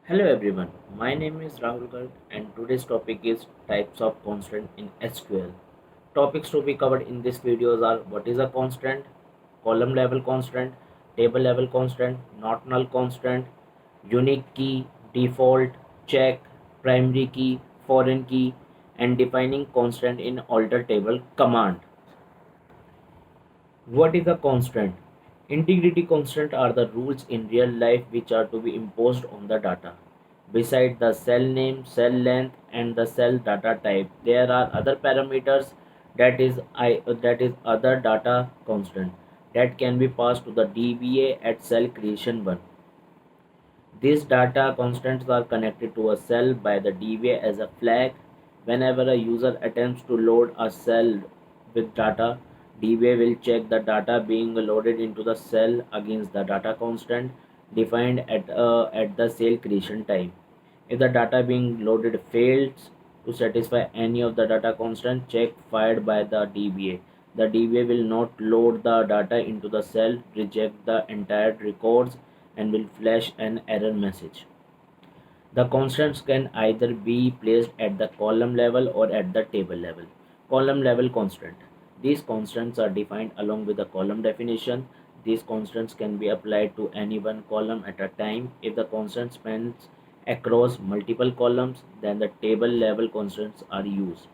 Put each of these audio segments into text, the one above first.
Hello everyone, my name is Rahul Garg and today's topic is types of constant in SQL. Topics to be covered in this videos are what is a constant, column level constant, table level constant, not null constant, unique key, default, check, primary key, foreign key, and defining constant in alter table command. What is a constant? Integrity constants are the rules in real life which are to be imposed on the data. Beside the cell name, cell length, and the cell data type, there are other parameters that is other data constant that can be passed to the DBA at cell creation 1. These data constants are connected to a cell by the DBA as a flag. Whenever a user attempts to load a cell with data, DBA will check the data being loaded into the cell against the data constant defined at the cell creation time. If the data being loaded fails to satisfy any of the data constant check fired by the DBA, the DBA will not load the data into the cell, reject the entire records, and will flash an error message. The constants can either be placed at the column level or at the table level. Column level constant. These constants are defined along with the column definition. These constants can be applied to any one column at a time. If the constant spans across multiple columns, then the table level constants are used.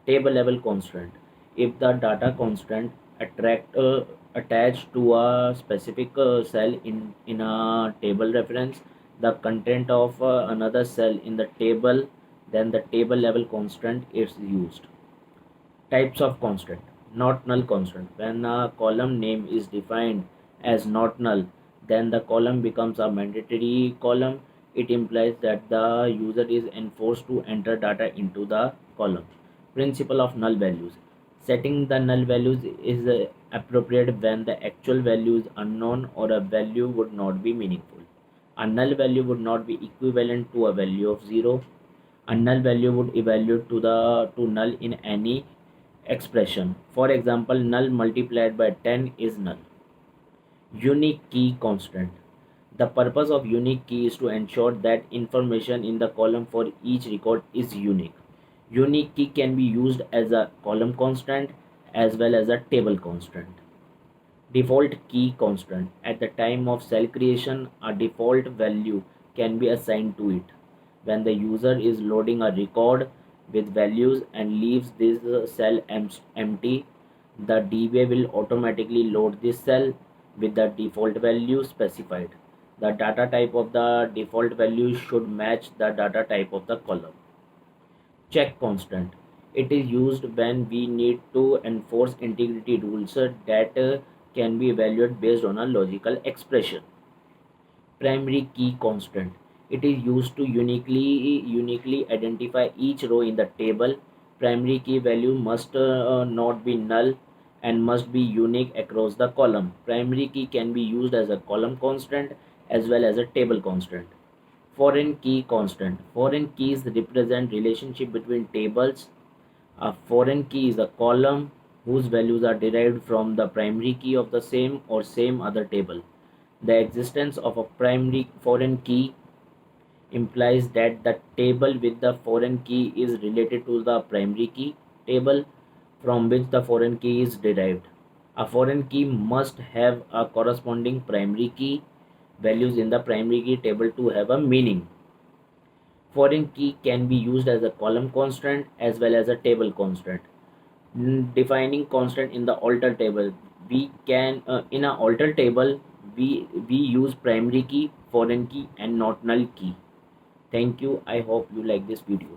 Table level constant. If the data constant attached to a specific cell in a table reference the content of another cell in the table, then the table level constant is used. Types of constant. Not null constant. When a column name is defined as not null, then the column becomes a mandatory column. It implies that the user is enforced to enter data into the column. Principle of null values. Setting the null values is appropriate when the actual value is unknown or a value would not be meaningful. A null value would not be equivalent to a value of 0. A null value would evaluate to null in any expression. For example, null multiplied by 10 is null. Unique key constant. The purpose of unique key is to ensure that information in the column for each record is unique. Unique key can be used as a column constant as well as a table constant. Default key constant. At the time of cell creation, a default value can be assigned to it. When the user is loading a record with values and leaves this cell empty, the DBA will automatically load this cell with the default value specified. The data type of the default value should match the data type of the column. Check constant. It is used when we need to enforce integrity rules that can be evaluated based on a logical expression. Primary key constant. It is used to uniquely identify each row in the table. Primary key value must not be null and must be unique across the column. Primary key can be used as a column constant as well as a table constant. Foreign key constant. Foreign keys represent relationship between tables. A foreign key is a column whose values are derived from the primary key of the same or same other table. The existence of a primary foreign key implies that the table with the foreign key is related to the primary key table from which the foreign key is derived. A foreign key must have a corresponding primary key values in the primary key table to have a meaning. Foreign key can be used as a column constant as well as a table constant. Defining constant in the alter table, we can in a alter table we use primary key, foreign key, and not null key. Thank you. I hope you like this video.